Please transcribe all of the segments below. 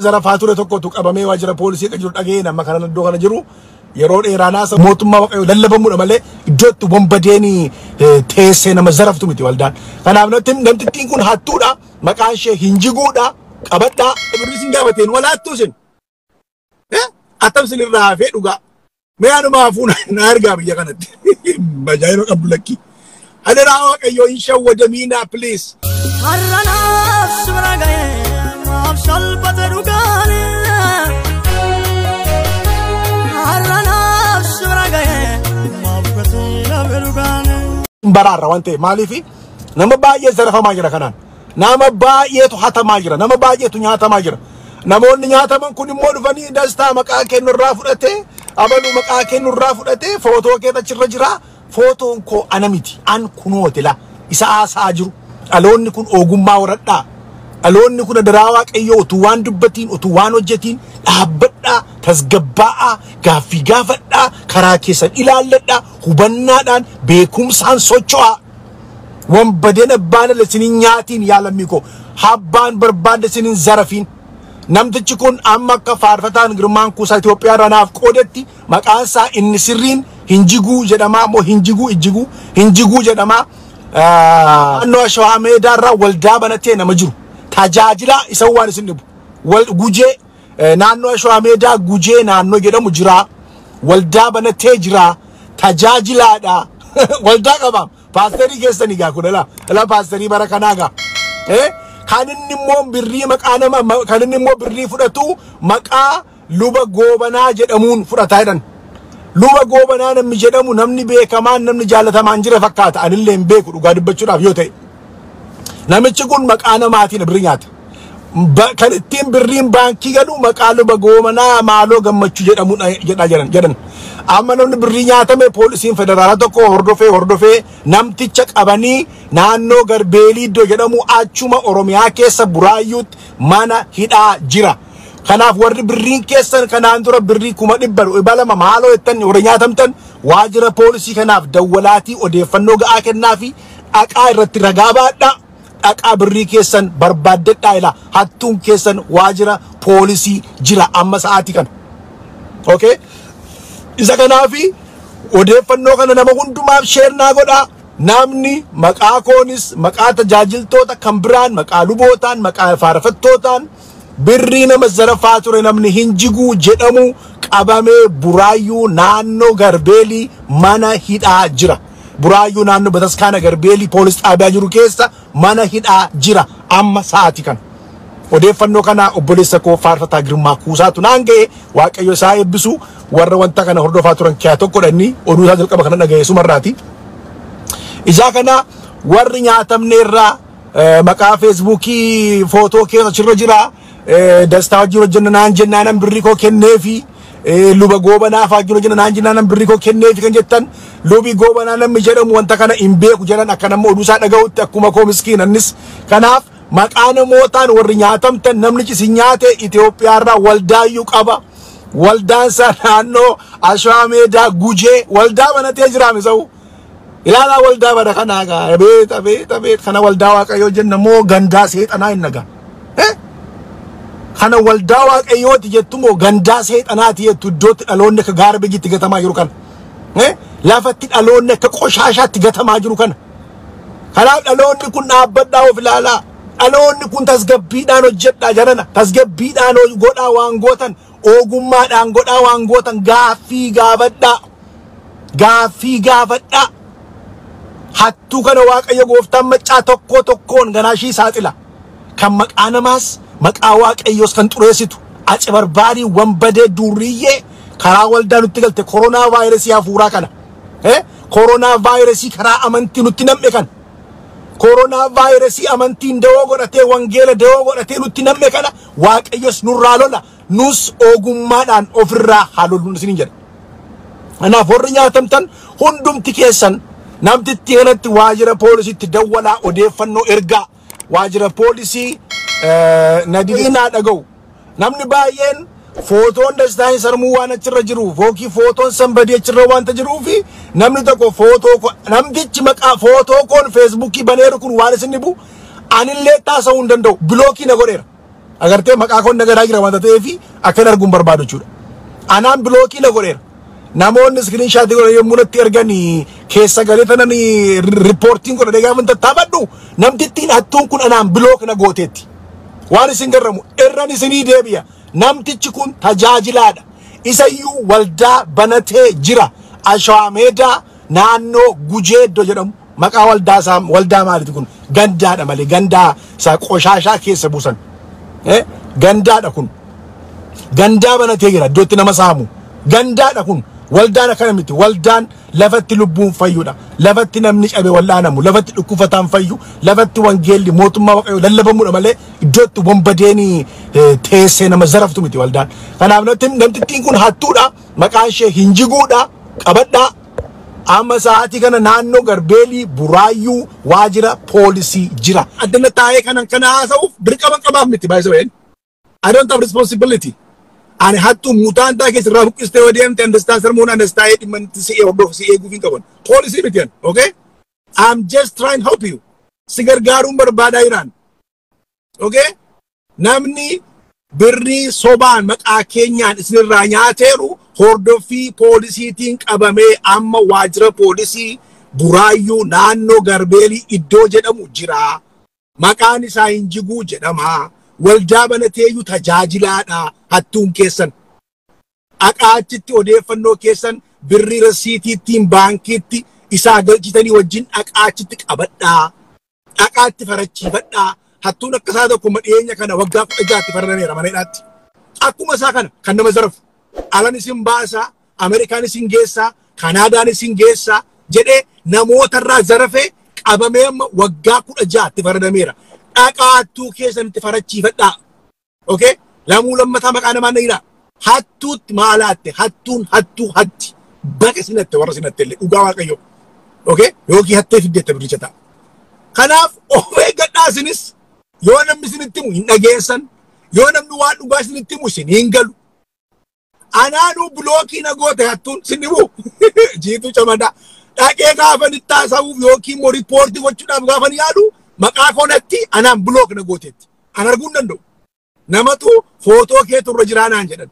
Zara faature tokkotu qabamee waajjira poolisii qajiru dhagee nama kana iddoo kana jiru yeroo dheeraanaa sa mootummaa waaqayyo lallabamuudha malee iddootti wambadeeni teessee nama zaraftu miti waldaan. Kanaaf namtittiin kun hattuudha maqaan ishee hinjiguudha qabadhaa birrisin gaafateen walaattuu sin attam sinirraa hafee dhugaa meeyaanuma hafuuna na argaa biyya kanatti bajaayinoo qabdu lakki adaraa waaqayyo hin shawwadamiinaa please. Haranaaf sumra gahee maaf salphate dhugaani haranaaf sumra gahee maaf gatii dhugaani. Baraarra waan ta'eef maaliifi nama baay'ee zarafamaa jira kanaan nama baay'eetu hatamaa jira nama baay'eetu nyaatamaa jira namoonni nyaataman kun immoo dhufanii dastaa maqaa kennurraa fudhatee abaluu maqaa kennurraa fudhatee footoo keessa achirra jira footoon koo ana miti an kunoote la isa haasaa jiru dhaloonni kun ogummaa horadhaa dhaloonni kun adaraa waaqayyoo utuu waan dubbatiin utuu waan hojjetiin dhaabbadhaa tasgabbaa'aa gaaffii gaafadhaa karaa keessan ilaalladhaa hubannaadhaan beekumsaan socho'aa wambadeen abbaan lesinin nyaatiin yaalamii koo habbaan barbaadde sinin zarafiin namtichi kun amma akka faarfataan Girmaan Kuusaa Itoophiyaa ranaaf qoodetti maqaan isaa inni sirriin hinjiguu jedhamaa moo hinjiguu jedhamaa naannoo Shawaa Meedaarraa waldaa banatee nama jiru tajaajila isa waan isin dhibu gujee naannoo Shawaa Meedaa gujee naannoo jedhamu jira waldaa banatee jira tajaajilaadha waldaa qabaam paasterii keessanii gaa kudhala ala paasterii bara kanaa gaa kan inni immoo birrii maqaa nama kan inni immoo birrii fudhatu maqaa luba goobanaa jedhamuun fudhataa jedhan luba goobanaa namni jedhamu namni beekamaan namni jaalatamaan jira fakkaata anillee hin beeku dhugaa dubbachuudhaaf yoo ta'e namichi kun maqaa namaatiin birrii nyaata kan ittiin birriin baankii galu maqaa luba goobanaa maaloo gammachuu jedhan amma namni birrii nyaatame poolisiin federaalaa tokko hordofee namticha qabanii naannoo Garbeelii iddoo jedhamu achuma Oromiyaa keessa Buraayyuutti mana hidhaa jira. Kanaaf warri birriin keessan kanaan dura birrii 100 maaloo jettan warra nyaatamtan waajjira poolisii kanaaf dawwalaatii odeeffannoo ga'aa kennaafi dhaqaa irratti ragaa baadhaa dhaqaa birrii keessan barbaaddadhaa ila hattuun keessan waajjira poolisii jira amma sa'aatii kana. Okay? Isa kanaafi odeeffannoo kana nama hundumaaf sheer naa godhaa namni maqaa koonis maqaa tajaajiltoota kan biraan maqaa lubootaan maqaa faarfattootaan birrii nama zarafaa ture namni hinjiguu jedhamu qabamee Buraayyuu naannoo Garbeelii mana hidhaa jira. Buraayyuu naannoo Bataskaana Garbeelii poolis xaabiyaa jiru keessa mana hidhaa jira amma sa'aatii kana. Odeeffannoo kana obboleessa koo faarfataa Girmaa Kuusaatu naan ga'e waaqayyo isaa eebbisu warra wanta kana hordofaa turan kiyaa tokko dhanni oduu isaa jalqaba kana dhaga'e sumarraati. Ijaa kana warri nyaatamneerraa maqaa feesbuukii footoo keessa achirra jira dastaa wajjin hojjenna naan jennaanan birrii koo kenneefi luba goobanaa fa'aa wajjin hojjenna naan jennaanan birrii koo kenneefi kan jettan lubi goobanaa namni jedhamu wanta kana hin beeku jedhan akka nama oduu isaa dhaga'utti akkuma koo miskiinannis kanaaf maqaa namootaan warri nyaatamtan namnichi si nyaate Itoophiyaarraa waldaayyuu qaba waldaan isaa naannoo Shawaa Meedaa gujee waldaa banatee jiraame sa'u ilaalaa waldaa bada kanaa gaa beet kana waldaa waaqayyoo jenna moo gandaa seexanaa hin nagaa kana waldaa waaqayyooti jettu moo gandaa seexanaati jettu iddootti dhaloonni akka gaara bijitti gatamaa jiru kana lafatti dhaloonni akka qoshaashaatti gatamaa jiru kana kanaaf dhaloonni kun dhaabbadhaa of ilaalaa dhaloonni kun tasgabbiidhaan hojjedhaa jarana tasgabbiidhaan godhaa waan gootan ogummaadhaan godhaa waan gootan gaaffii gaafadhaa hattuu kana waaqayyo gooftaan maccaa tokkoon ganaashii saaxila kan maqaa namaas maqaa waaqayyoos kan xureessitu aci barbaadii wambadee durriyyee karaa waldaa nutti galte koronaa vaayirasii hafuuraa kana koronaa vaayirasii karaa amantii nutti nam'e kana koronaa vaayirasii amantiin dawoo godhatee wangeela dawoo godhatee nutti nam'e kana waaqayyos nurraa lola nus ogummaadhaan ofirraa haaloluu isiniin jedha. Kanaaf warri nyaatamtan hundumti keessan namtitti kanatti waajjira poolisiitti dawwalaa odeeffannoo ergaa waajjira poolisii nadiinaa dhaga'u namni baay'een footoon dastaa hin sarmuu waan achirra jiruuf yookiin footoon sanbadii achirra waanta jiruufi namni tokko footoo namtichi maqaa footoo koon feesbuukii baneeru kun waan isin dhibu anillee taasisuu hin danda'u bilookii na godheera agartee maqaa koon nagadaa jira wanta ta'eefi akkan arguun barbaadu jechuudha. Anaan bilookii na godheera. Namoonni screenshot godhan yommuu natti erganii keessa galee tanan riippoortiin godhanii gaafa tattaafadhu namtittiin hattuun kun anaan bilook na gooteetti. Waan isin garramu irran isinii deebi'a. Namtichi kun tajaajilaadha. Isayyuu waldaa banatee jira. Ashwaameedaa naannoo Gujeeddoo jedhamu. Maqaa waldaa maaliiti kun? Gandaadha malee gandaa isaa qoshaashaa keessa buusan. Gandaadha kun. Gandaa banatee jira iddootti nama saamu. Gandaadha kun. Waldaan akkana miti. Waldaan lafatti lubbuun fayyudha. Lafatti namni cabe wallaanamu. Lafatti dhukkufataan fayyu. Lafatti wangeelli mootummaa waaqayyoo lallabamuudha malee iddootti bombadeenii teessee nama zaraftu miti waldaan. Kanaaf namtittiin kun hattuudha. Maqaan ishee Hinjiguudha. Qabadhaa. Amma sa'aatii kana naannoo Garbeelii Buraayyuu waajjira poolisii jira. Addana taa'ee kana haasa'uuf dirqama qabaaf miti by the way. I don't have responsibility. Ani hattu mutaan taa keessa irraa buqqistee yoo deemte understand sermuun understand dhimmanti si eegdoof si eeguufiin qaban. Poolisii miti yan, okay? I'm just trying to help you. Si gargaaruun barbaadaa jiraan. Okay? Namni birrii sobaan maqaa keenyaan isinirraa nyaateeru hordoffii poolisiitiin qabamee amma waajjira poolisii Buraayyuu naannoo Garbeelii iddoo jedhamu jira. Maqaan isaa Hinjiguu jedhama. Waldaa banateeyyuu tajaajilaadha hattuun keessan. Dhaqaachitti odeeffannoo keessan birrii rasiitiittiin baankiitti isaa galchitanii wajjin dhaqaachitti qabadhaa. Dhaqaatti farachiifadhaa. Hattuun akka isaa tokko madheenya kana waggaa 16tti faradameera maneedhaatti. Akkuma isaa kana kan nama zarafu. Alan isin baasaa, Ameerikaan isin geessaa, Kanaadaan isin geessaa jedhee namootarraa zarafee qabamee amma waggaa 16tti faradameera. Dhaqaattuu keessanitti farachiifadhaa. Okay? Lamuu lammataa maqaa namaa nayidhaa. Hattuutti maalaatte hattuu hatti. Baqa sinatte warra sinatte illee dhugaa waaqayyoo. Okay? Yookiin hattee fiddeette biricha ta'a. Kanaaf of eeggadhaa isinis. Yoo namni isinitti himu hin dhageessan. Yoo namni waan dhugaa isinitti himu isin hin galu. Anaanuu bilookii na goote hattuun sin himu. Jiituu camadaa. Dhaqee gaafan itti haasa'uuf yookiin immoo riippoortii gochuudhaaf gaafan yaadu maqaa koonatti anaan bilook na gooteetti. An arguu hin danda'u. Namatu footoo kee turre jiraanaan jedhan.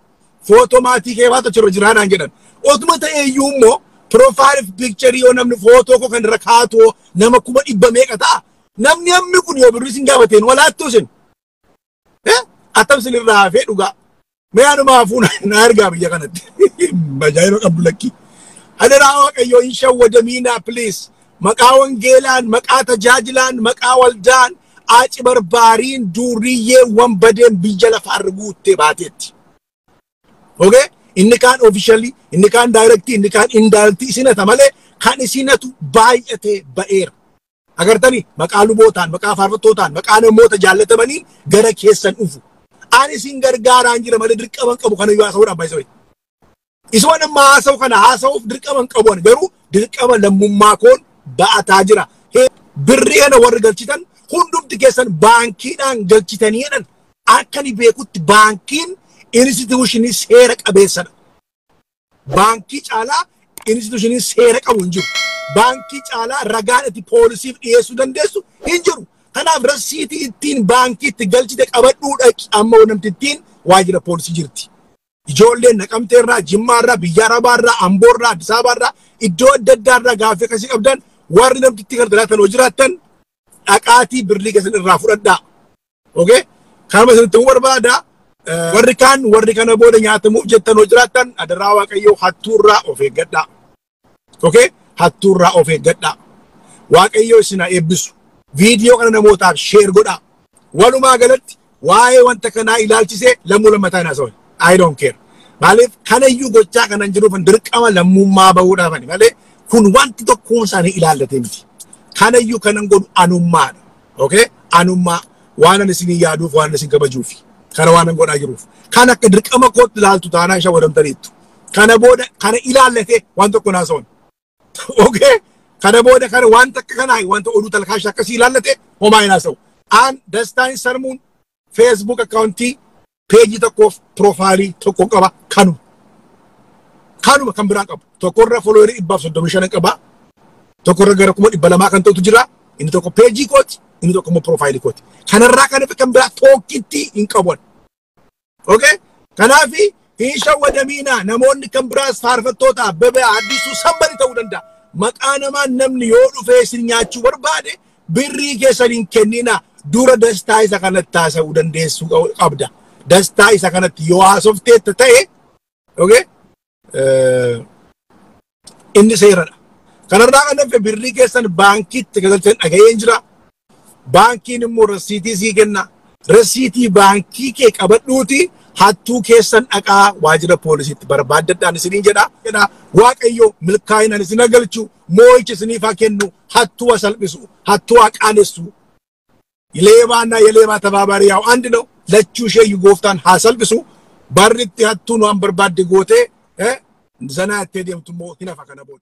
Footoo maatii kee baata turre jiraanaan jedhan. Otuma ta'eeyyuu immoo profile picture yoo namni footoo koo kan irra kaatoo nama 100 meeqa ta'a. Namni hammi kun yoo birrii sin gaafateen walaattuu sin. Attam sin irraa hafee dhugaa. Mee anuma hafuun na argaa biyya kanatti. Bajaajila qabdu lakkii. Adaraa waaqayyoo hin shawwadamiinaa please. Maqaa wangeelaan, maqaa tajaajilaan, maqaa waldaan, aaci barbaariin duuriyyee wanbadeen biyya lafaarra guuttee baateetti. Okay? Inni kaan officially, inni kaan directly, inni kaan indirectly isinata malee kan isinatu baay'atee ba'eera. Agartanii maqaa lubootaan, maqaa faarfattootaan, maqaa namoota jaallatamanii gara keessan dhufu. Ani isin gargaaraan jira malee dirqaman qabu kana yoo haasa'uudhaaf baay'isoo. Isuma nama haasa'u kana haasa'uuf dirqaman qabuun garuu dirqama lammummaa koon ba'ataa jira. Birrii kana warri galchitan hundumti keessan baankiidhaan galchitaniidhaan akka ni beekutti baankiin instituushinii seera qabeessadha. Baankii caalaa instituushinii seera qabu hin jiru. Baankii caalaa ragaan itti poolisiif dhiyeessuu dandeessu hin jiru. Kanaaf rasiitii ittiin baankiitti galchite qabadhuudha amma namtittiin waajjira poolisii jirti. Ijoolleen Naqamteerraa, Jimmaarraa, Biyya Arabaarraa, Amboorraa, Addis Ababaarraa iddoo adda addaarraa gaaffii akkasii qabdan warri namtittii kan jiraatan hoo jiraattan dhaqaatii birrii keessan irraa fudhadhaa. Okay? Kanuma isinitti himuu barbaada. Warri kana booda nyaatamuuf jettan hoo jiraattan adaraa waaqayyoo hattuurraa of eeggadhaa. Okay? Hattuurraa of eeggadhaa. Waaqayyoo isin haa eebbisu. Viidiyoo kana namootaaf share godhaa. Walumaa galatti waa'ee wanta kanaa ilaalchisee lammuu lammataa hin haasa'u. I don't care. Maaliif kanayyuu gochaa kanan jiruufan dirqama lammummaa bahuudhaafani malee kun wanti tokkoon isaanii ilaallatee miti. Kanayyuu kanan godhu anummaadha. Okay? Anummaa waan ani isin yaaduuf waan isin kabajuuf. Kana waan an godhaa jiruuf. Kan akka dirqama kootti ilaaltu taanaan shawwadamtaniittu. Kana booda kana ilaallatee waan tokko naasa'uun. Okay? Kana booda kana waan takka kanaa wanta oduu talkaashaa akkasii ilaallatee homaa hin haasa'u. Aan Dastaan Sarmuun Facebook accountii peejii tokkoof profailii tokko qaba kanuma. Kanuma kan biraan qabu. Tokkorra foloowerii 135 qaba. Tokkorra gara 200 kan ta'utu jira. Inni tokko peejii kooti. inni tokko immoo profaayilii kooti. Kanarraa kan kan biraa tokkitti hin qaban. Okay? Kanaafi hin shawwadamiina namoonni kan biraas faarfattoota Abbabee Addisuu sammani ta'uu danda'a. Maqaa namaa namni yoo dhufee isin nyaachuu barbaade birrii keessan hin kennina. Dura dastaa isa kanatti haasa'uu dandeessuu qabda. Dastaa isa kanatti yoo haasofteetta ta'e, okay? Inni seeradha. Kanarraa kan hafe birrii keessan baankiitti galchan dhaga'een jira. Baankiin immoo rasiitii sii kenna. Rasiitii baankii kee qabadhuuti hattuu keessan dhaqaa waajjira poolisiitti barbaaddadhaan isiniin jedha. Waaqayyo milkaa'inaan isin galchu moo'icha isiniif haa kennu hattuu haa salphisu hattuu haa qaanessu. የሌባና የሌባ ተባባሪ ያው አንድ ነው ለቹ ሸዩ ጎፍታን ሐሰልብሱ ባርት ያቱን አንበርባድ ጎቴ ዘና ተደምቱ ሞ ሂናፋ ከነቦድ